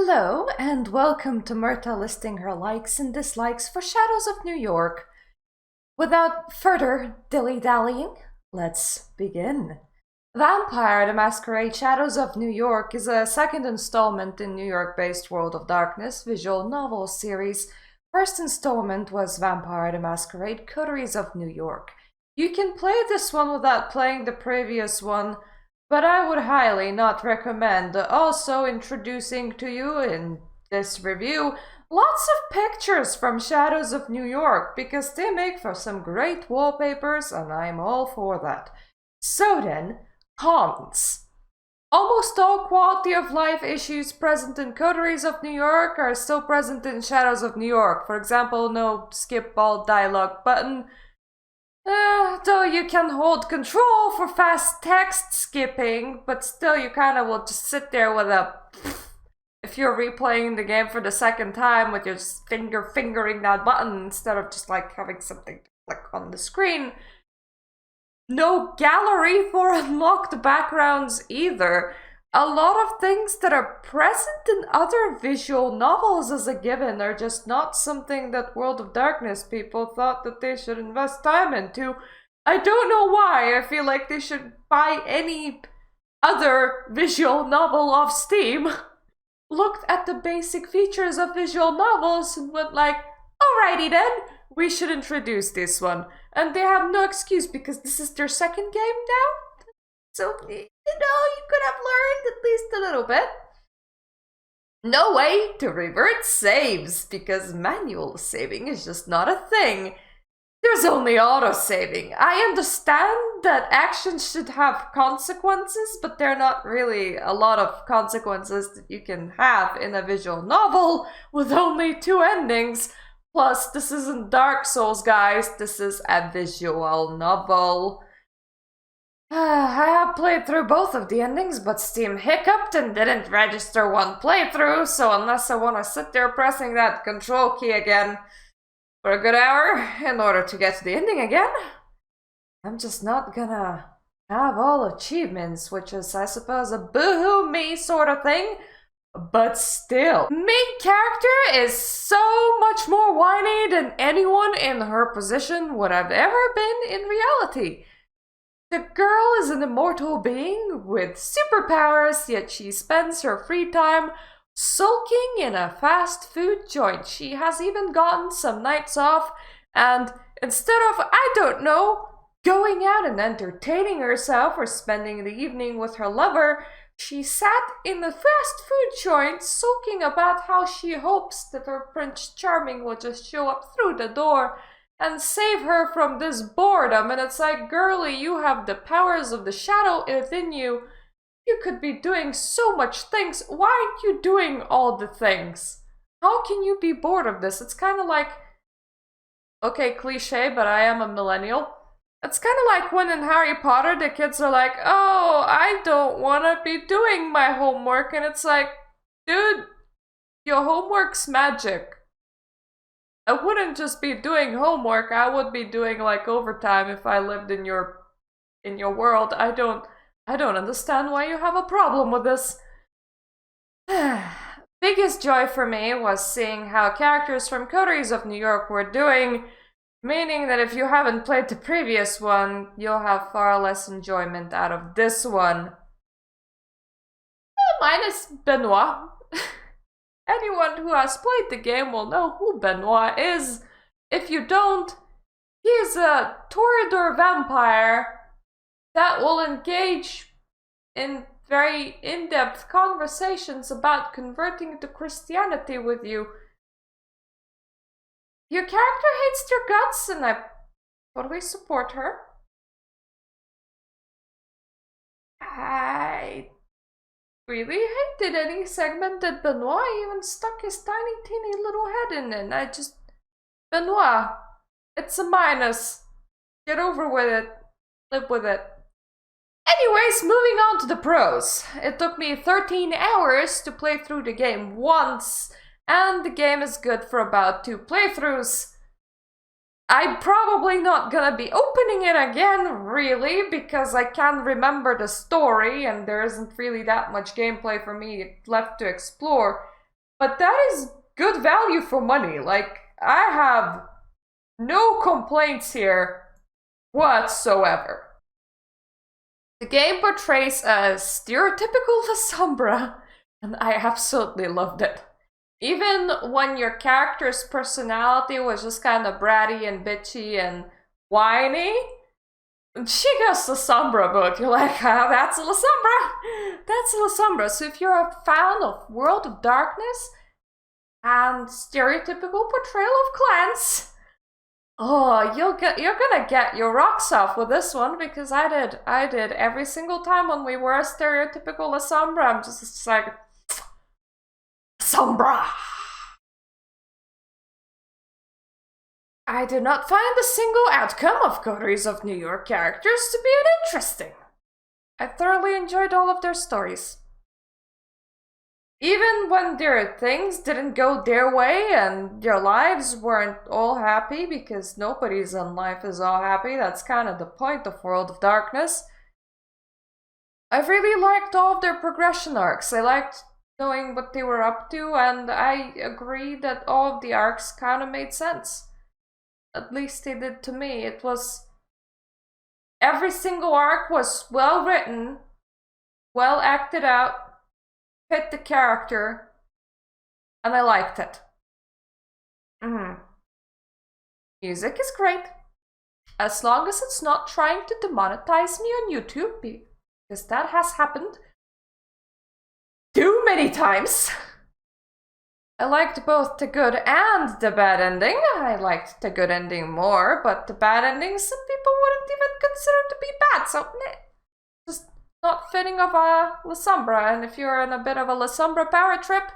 Hello, and welcome to Mirta listing her likes and dislikes for Shadows of New York. Without further dilly-dallying, let's begin. Vampire: The Masquerade Shadows of New York is a second installment in New York-based World of Darkness visual novel series. First installment was Vampire: The Masquerade Coteries of New York. You can play this one without playing the previous one, but I would highly not recommend. Also introducing to you in this review lots of pictures from Shadows of New York because they make for some great wallpapers and I'm all for that. So then, cons. Almost all quality of life issues present in Coteries of New York are still present in Shadows of New York. For example, no skip all dialogue button. Though you can hold control for fast text skipping, but still you kind of will just sit there with a... If you're replaying the game for the second time with your fingering that button instead of just like having something to click on the screen. No gallery for unlocked backgrounds either. A lot of things that are present in other visual novels as a given are just not something that World of Darkness people thought that they should invest time into. I don't know why. I feel like they should buy any other visual novel off Steam, looked at the basic features of visual novels and went like, alrighty then, we should introduce this one. And they have no excuse because this is their second game now. So, you could have learned at least a little bit. No way to revert saves, because manual saving is just not a thing. There's only auto-saving. I understand that actions should have consequences, but they're not really a lot of consequences that you can have in a visual novel with only 2 endings. Plus, this isn't Dark Souls, guys. This is a visual novel. I have played through both of the endings, but Steam hiccuped and didn't register one playthrough, so unless I want to sit there pressing that control key again for a good hour in order to get to the ending again, I'm just not gonna have all achievements, which is, I suppose, a boo-hoo me sort of thing. But still, main character is so much more whiny than anyone in her position would have ever been in reality. The girl is an immortal being with superpowers, yet she spends her free time sulking in a fast food joint. She has even gotten some nights off, and instead of, I don't know, going out and entertaining herself or spending the evening with her lover, she sat in the fast food joint sulking about how she hopes that her Prince Charming will just show up through the door and save her from this boredom. And it's like, girlie, you have the powers of the shadow within you. You could be doing so much things. Why aren't you doing all the things? How can you be bored of this? It's kind of like, okay, cliche, but I am a millennial. It's kind of like when in Harry Potter the kids are like, oh, I don't want to be doing my homework. And it's like, dude, your homework's magic. I wouldn't just be doing homework, I would be doing like overtime if I lived in your world. I don't understand why you have a problem with this. Biggest joy for me was seeing how characters from Coteries of New York were doing, meaning that if you haven't played the previous one, you'll have far less enjoyment out of this one. Minus Benoit. Anyone who has played the game will know who Benoit is. If you don't, he's a Toreador vampire that will engage in very in-depth conversations about converting to Christianity with you. Your character hates their guts, and I totally support her. I really hated any segment that Benoit even stuck his tiny teeny little head in, and Benoit, it's a minus. Get over with it. Live with it. Anyways, moving on to the pros. It took me 13 hours to play through the game once, and the game is good for about 2 playthroughs. I'm probably not gonna be opening it again, really, because I can't remember the story and there isn't really that much gameplay for me left to explore. But that is good value for money. Like, I have no complaints here whatsoever. The game portrays a stereotypical Lasombra, and I absolutely loved it. Even when your character's personality was just kind of bratty and bitchy and whiny, she goes Lasombra mode. You're like, ah, that's a Lasombra! That's a Lasombra. So if you're a fan of World of Darkness and stereotypical portrayal of clans, oh, you're gonna get your rocks off with this one, because I did every single time when we were a stereotypical Lasombra. I'm just like, Sombra! I did not find the single outcome of Coteries of New York characters to be uninteresting. I thoroughly enjoyed all of their stories. Even when their things didn't go their way and their lives weren't all happy, because nobody's in life is all happy, that's kind of the point of World of Darkness. I really liked all of their progression arcs. I liked knowing what they were up to, and I agree that all of the arcs kind of made sense. At least they did to me. It was... every single arc was well written, well acted out, fit the character, and I liked it. Music is great, as long as it's not trying to demonetize me on YouTube, because that has happened too many times. I liked both the good and the bad ending. I liked the good ending more, but the bad ending some people wouldn't even consider to be bad, so just not fitting of a Lasombra. And if you're in a bit of a Lasombra power trip,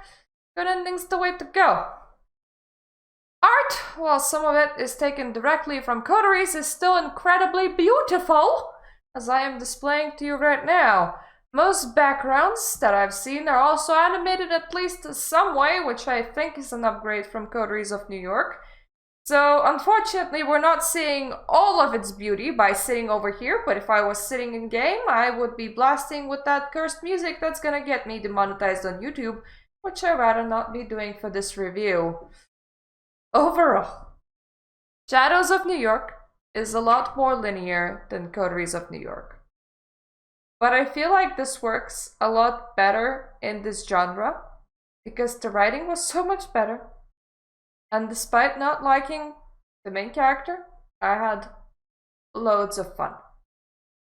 good ending's the way to go. Art, while some of it is taken directly from coteries, is still incredibly beautiful, as I am displaying to you right now. Most backgrounds that I've seen are also animated at least in some way, which I think is an upgrade from Coteries of New York. So unfortunately we're not seeing all of its beauty by sitting over here, but if I was sitting in game, I would be blasting with that cursed music that's gonna get me demonetized on YouTube, which I'd rather not be doing for this review. Overall, Shadows of New York is a lot more linear than Coteries of New York. But I feel like this works a lot better in this genre, because the writing was so much better. And despite not liking the main character, I had loads of fun.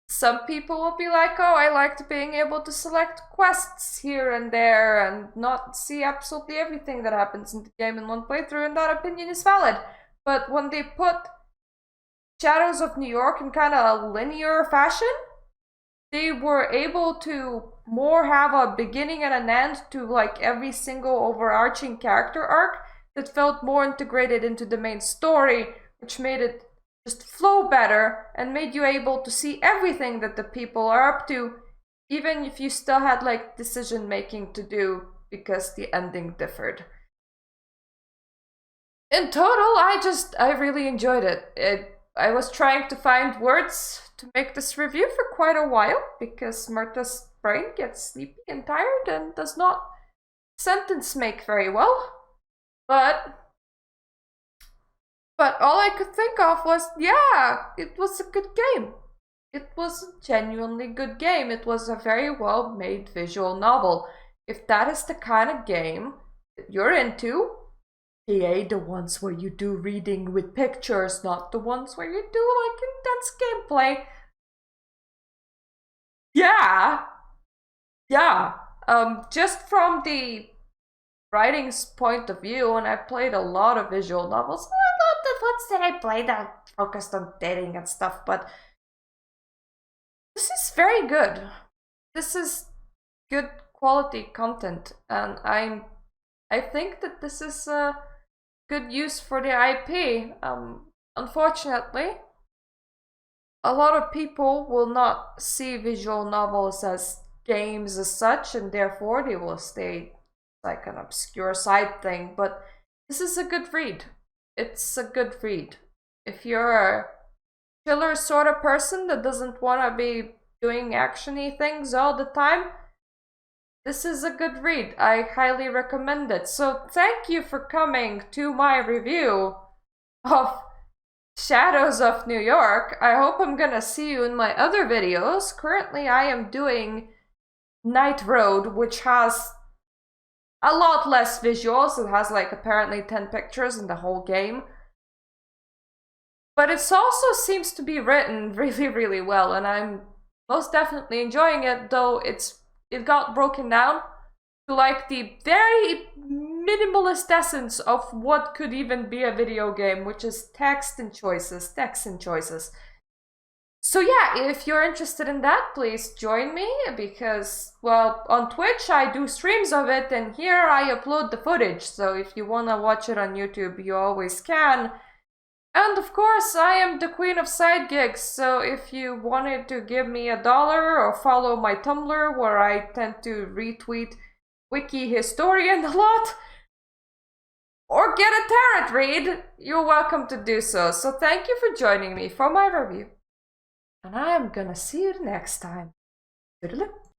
Some people will be like, oh, I liked being able to select quests here and there and not see absolutely everything that happens in the game in one playthrough, and that opinion is valid. But when they put Shadows of New York in kind of a linear fashion, they were able to more have a beginning and an end to like every single overarching character arc that felt more integrated into the main story, which made it just flow better and made you able to see everything that the people are up to, even if you still had like decision making to do because the ending differed. In total, I really enjoyed it. I was trying to find words to make this review for quite a while, because Mirta's brain gets sleepy and tired and does not sentence make very well. But all I could think of was, yeah, it was a good game. It was a genuinely good game. It was a very well made visual novel. If that is the kind of game that you're into, aka the ones where you do reading with pictures, not the ones where you do like intense gameplay. Yeah. Just from the writing's point of view, and I played a lot of visual novels. Not the ones that I played that focused on dating and stuff, but this is very good. This is good quality content, and I think that this is a good use for the IP. Unfortunately, a lot of people will not see visual novels as games as such, and therefore they will stay like an obscure side thing, but this is a good read. It's a good read. If you're a chiller sort of person that doesn't want to be doing actiony things all the time, This is a good read. I highly recommend it. So thank you for coming to my review of Shadows of New York. I hope I'm gonna see you in my other videos. Currently, I am doing Night Road, which has a lot less visuals. It has like apparently 10 pictures in the whole game. But it also seems to be written really, really well, and I'm most definitely enjoying it, though it got broken down to like the very minimalist essence of what could even be a video game, which is text and choices. So yeah, if you're interested in that, please join me, because, well, on Twitch I do streams of it, and here I upload the footage, so if you wanna watch it on YouTube, you always can. And of course, I am the queen of side gigs, so if you wanted to give me $1 or follow my Tumblr, where I tend to retweet Wiki Historian a lot, or get a tarot read, you're welcome to do so. So thank you for joining me for my review. And I am gonna see you next time. Toodaloo.